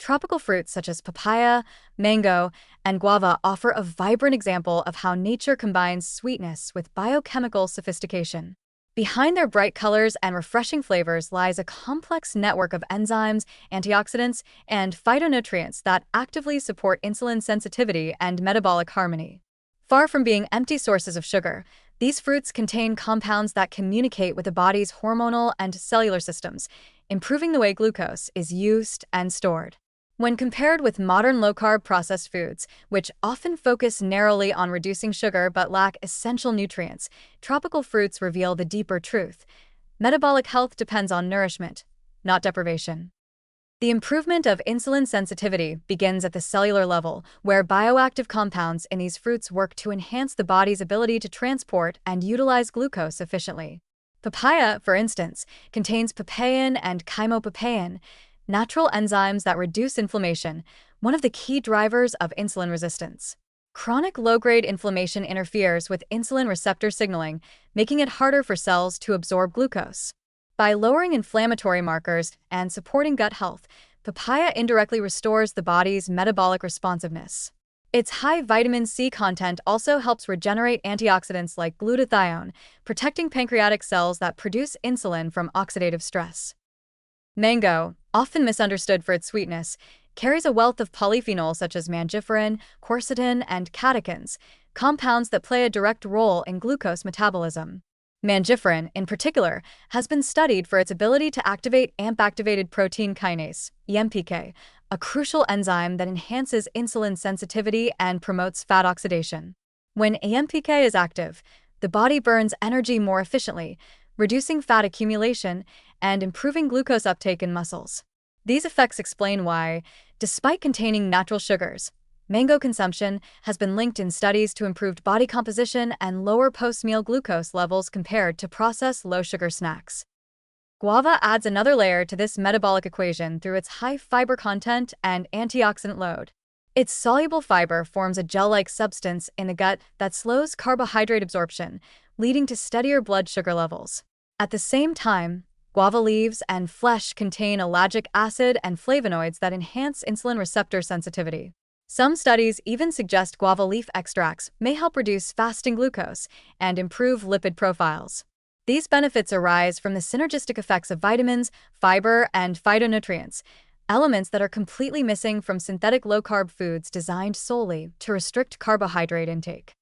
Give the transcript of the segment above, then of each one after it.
Tropical fruits such as papaya, mango, and guava offer a vibrant example of how nature combines sweetness with biochemical sophistication. Behind their bright colors and refreshing flavors lies a complex network of enzymes, antioxidants, and phytonutrients that actively support insulin sensitivity and metabolic harmony. Far from being empty sources of sugar, these fruits contain compounds that communicate with the body's hormonal and cellular systems, improving the way glucose is used and stored. When compared with modern low-carb processed foods, which often focus narrowly on reducing sugar but lack essential nutrients, tropical fruits reveal the deeper truth. Metabolic health depends on nourishment, not deprivation. The improvement of insulin sensitivity begins at the cellular level, where bioactive compounds in these fruits work to enhance the body's ability to transport and utilize glucose efficiently. Papaya, for instance, contains papain and chymopapain, natural enzymes that reduce inflammation, one of the key drivers of insulin resistance. Chronic low-grade inflammation interferes with insulin receptor signaling, making it harder for cells to absorb glucose. By lowering inflammatory markers and supporting gut health, papaya indirectly restores the body's metabolic responsiveness. Its high vitamin C content also helps regenerate antioxidants like glutathione, protecting pancreatic cells that produce insulin from oxidative stress. Mango, often misunderstood for its sweetness, carries a wealth of polyphenols such as mangiferin, quercetin, and catechins, compounds that play a direct role in glucose metabolism. Mangiferin, in particular, has been studied for its ability to activate AMP-activated protein kinase, AMPK, a crucial enzyme that enhances insulin sensitivity and promotes fat oxidation. When AMPK is active, the body burns energy more efficiently, reducing fat accumulation and improving glucose uptake in muscles. These effects explain why, despite containing natural sugars, mango consumption has been linked in studies to improved body composition and lower post-meal glucose levels compared to processed low-sugar snacks. Guava adds another layer to this metabolic equation through its high fiber content and antioxidant load. Its soluble fiber forms a gel-like substance in the gut that slows carbohydrate absorption, leading to steadier blood sugar levels. At the same time, guava leaves and flesh contain ellagic acid and flavonoids that enhance insulin receptor sensitivity. Some studies even suggest guava leaf extracts may help reduce fasting glucose and improve lipid profiles. These benefits arise from the synergistic effects of vitamins, fiber, and phytonutrients, elements that are completely missing from synthetic low-carb foods designed solely to restrict carbohydrate intake.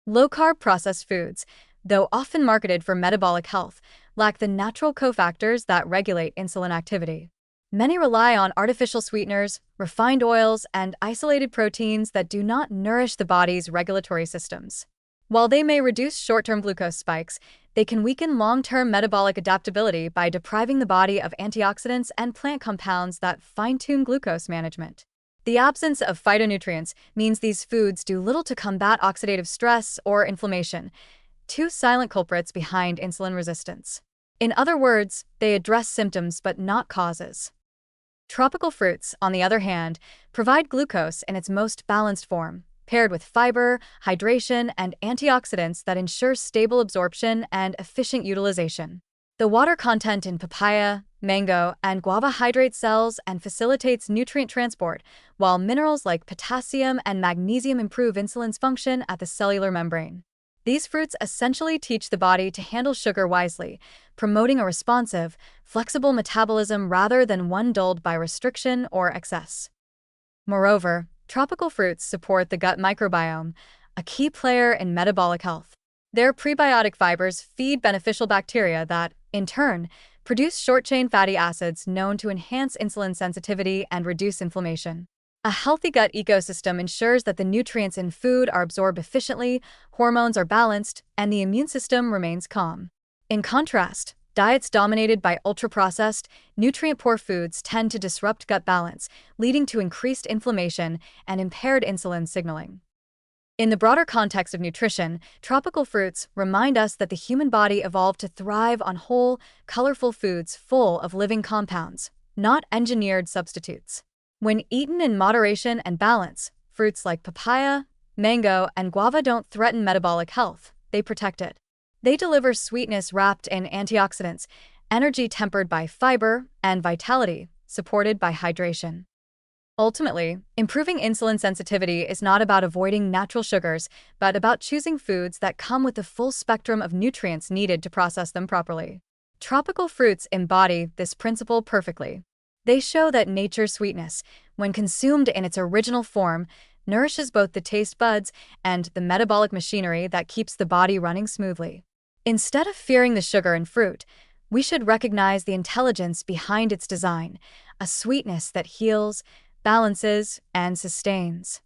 Low-carb processed foods, though often marketed for metabolic health, lack the natural cofactors that regulate insulin activity. Many rely on artificial sweeteners, refined oils, and isolated proteins that do not nourish the body's regulatory systems. While they may reduce short-term glucose spikes, they can weaken long-term metabolic adaptability by depriving the body of antioxidants and plant compounds that fine-tune glucose management. The absence of phytonutrients means these foods do little to combat oxidative stress or inflammation, two silent culprits behind insulin resistance. In other words, they address symptoms but not causes. Tropical fruits, on the other hand, provide glucose in its most balanced form, paired with fiber, hydration, and antioxidants that ensure stable absorption and efficient utilization. The water content in papaya, mango, and guava hydrates cells and facilitates nutrient transport, while minerals like potassium and magnesium improve insulin's function at the cellular membrane. These fruits essentially teach the body to handle sugar wisely, promoting a responsive, flexible metabolism rather than one dulled by restriction or excess. Moreover, tropical fruits support the gut microbiome, a key player in metabolic health. Their prebiotic fibers feed beneficial bacteria that, in turn, produce short-chain fatty acids known to enhance insulin sensitivity and reduce inflammation. A healthy gut ecosystem ensures that the nutrients in food are absorbed efficiently, hormones are balanced, and the immune system remains calm. In contrast, diets dominated by ultra-processed, nutrient-poor foods tend to disrupt gut balance, leading to increased inflammation and impaired insulin signaling. In the broader context of nutrition, tropical fruits remind us that the human body evolved to thrive on whole, colorful foods full of living compounds, not engineered substitutes. When eaten in moderation and balance, fruits like papaya, mango, and guava don't threaten metabolic health, they protect it. They deliver sweetness wrapped in antioxidants, energy tempered by fiber, and vitality, supported by hydration. Ultimately, improving insulin sensitivity is not about avoiding natural sugars, but about choosing foods that come with the full spectrum of nutrients needed to process them properly. Tropical fruits embody this principle perfectly. They show that nature's sweetness, when consumed in its original form, nourishes both the taste buds and the metabolic machinery that keeps the body running smoothly. Instead of fearing the sugar in fruit, we should recognize the intelligence behind its design, a sweetness that heals, balances, and sustains.